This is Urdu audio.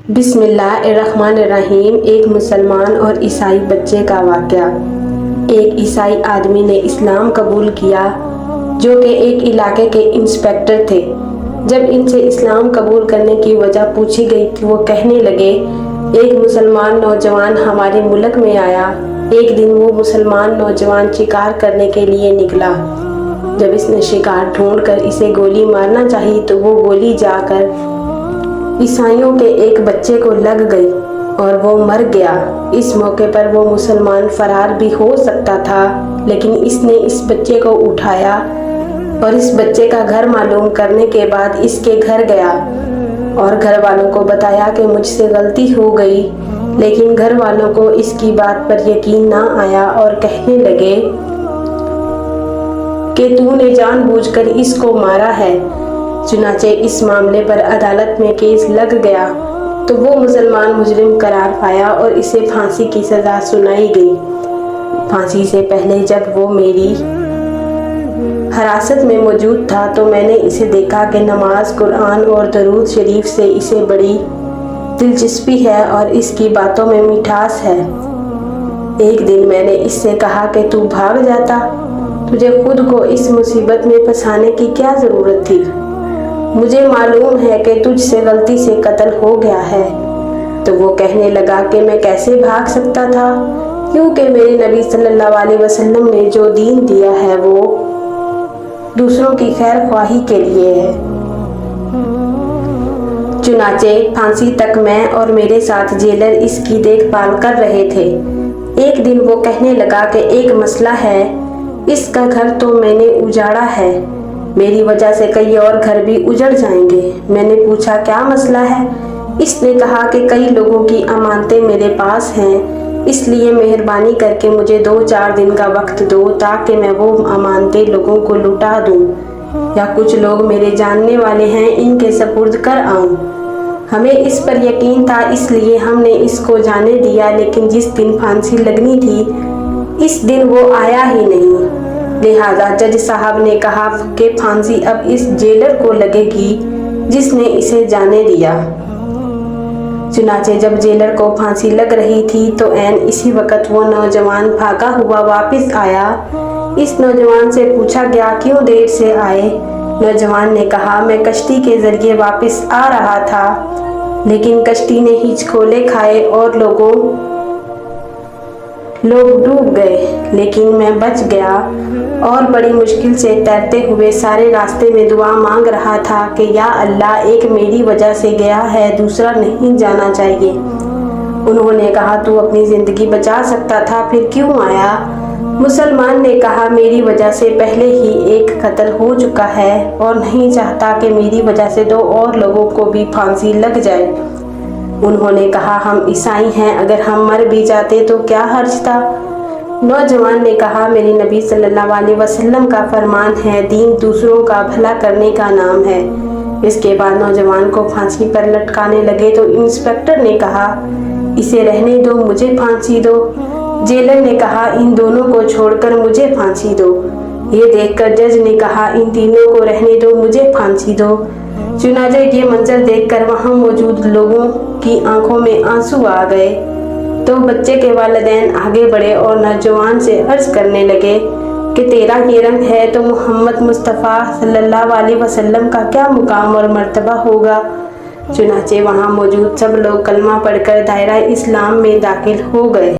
بسم اللہ الرحمن الرحیم۔ ایک مسلمان اور عیسائی بچے کا واقعہ۔ ایک عیسائی آدمی نے اسلام قبول کیا جو کہ ایک علاقے کے انسپکٹر تھے۔ جب ان سے اسلام قبول کرنے کی وجہ پوچھی گئی تو وہ کہنے لگے، ایک مسلمان نوجوان ہمارے ملک میں آیا۔ ایک دن وہ مسلمان نوجوان شکار کرنے کے لیے نکلا۔ جب اس نے شکار ڈھونڈ کر اسے گولی مارنا چاہی تو وہ گولی جا کر عیسائیوں کے ایک بچے کو لگ گئی اور وہ مر گیا۔ اس موقع پر وہ مسلمان فرار بھی ہو سکتا تھا، لیکن اس نے اس بچے کو اٹھایا اور اس بچے کا گھر معلوم کرنے کے بعد اس کے گھر گیا اور گھر والوں کو بتایا کہ مجھ سے غلطی ہو گئی، لیکن گھر والوں کو اس کی بات پر یقین نہ آیا اور کہنے لگے کہ تو نے جان بوجھ کر اس کو مارا ہے۔ چنانچہ اس معاملے پر عدالت میں کیس لگ گیا تو وہ مسلمان مجرم قرار پایا اور اسے پھانسی کی سزا سنائی گئی۔ پھانسی سے پہلے جب وہ میری حراست میں موجود تھا تو میں نے اسے دیکھا کہ نماز، قرآن اور درود شریف سے اسے بڑی دلچسپی ہے اور اس کی باتوں میں مٹھاس ہے۔ ایک دن میں نے اس سے کہا کہ تو بھاگ جاتا، تجھے خود کو اس مصیبت میں پھنسانے کی کیا ضرورت تھی؟ مجھے معلوم ہے کہ تجھ سے غلطی سے قتل ہو گیا ہے۔ تو وہ کہنے لگا کہ میں کیسے بھاگ سکتا تھا، کیونکہ میرے نبی صلی اللہ علیہ وسلم نے جو دین دیا ہے وہ دوسروں کی خیر خواہی کے لیے ہے۔ چنانچہ پھانسی تک میں اور میرے ساتھ جیلر اس کی دیکھ بھال کر رہے تھے۔ ایک دن وہ کہنے لگا کہ ایک مسئلہ ہے، اس کا گھر تو میں نے اجاڑا ہے، میری وجہ سے کئی اور گھر بھی اجڑ جائیں گے۔ میں نے پوچھا کیا مسئلہ ہے؟ اس نے کہا کہ کئی لوگوں کی امانتیں میرے پاس ہیں، اس لیے مہربانی کر کے مجھے 2-4 دن کا وقت دو تاکہ میں وہ امانتیں لوگوں کو لوٹا دوں، یا کچھ لوگ میرے جاننے والے ہیں ان کے سپرد کر آؤں۔ ہمیں اس پر یقین تھا اس لیے ہم نے اس کو جانے دیا، لیکن جس دن پھانسی لگنی تھی اس دن وہ آیا ہی نہیں۔ لہذا جج صاحب نے کہا کہ پھانسی اب اس جیلر کو لگے گی جس نے اسے جانے دیا۔ چنانچہ جب جیلر کو پھانسی لگ رہی تھی تو عین اسی وقت وہ نوجوان بھاگا ہوا واپس آیا۔ اس نوجوان سے پوچھا گیا کیوں دیر سے آئے؟ نوجوان نے کہا میں کشتی کے ذریعے واپس آ رہا تھا، لیکن کشتی نے ہچکولے کھائے اور لوگ ڈوب گئے، لیکن میں بچ گیا اور بڑی مشکل سے تیرتے ہوئے سارے راستے میں دعا مانگ رہا تھا کہ یا اللہ، ایک میری وجہ سے گیا ہے، دوسرا نہیں جانا چاہیے۔ انہوں نے کہا تو اپنی زندگی بچا سکتا تھا، پھر کیوں آیا؟ مسلمان نے کہا میری وجہ سے پہلے ہی ایک قتل ہو چکا ہے اور نہیں چاہتا کہ میری وجہ سے 2 اور لوگوں کو بھی پھانسی لگ جائے۔ انہوں نے کہا ہم عیسائی ہیں، اگر ہم مر بھی جاتے تو کیا حرج تھا؟ نوجوان نے کہا میرے نبی صلی اللہ علیہ وسلم کا فرمان ہے، دین دوسروں کا بھلا کرنے کا نام ہے۔ اس کے بعد نوجوان کو پھانسی پر لٹکانے لگے تو انسپکٹر نے کہا اسے رہنے دو، مجھے پھانسی دو۔ جیلر نے کہا ان دونوں کو چھوڑ کر مجھے پھانسی دو۔ یہ دیکھ کر جج نے کہا ان تینوں کو رہنے دو، مجھے پھانسی دو۔ چنانچہ یہ منظر دیکھ کر وہاں موجود لوگوں کی آنکھوں میں آنسو آ گئے تو بچے کے والدین آگے بڑھے اور نوجوان سے عرض کرنے لگے کہ تیرا یہ رنگ ہے تو محمد مصطفیٰ صلی اللہ علیہ وسلم کا کیا مقام اور مرتبہ ہوگا؟ چنانچہ وہاں موجود سب لوگ کلمہ پڑھ کر دائرہ اسلام میں داخل ہو گئے۔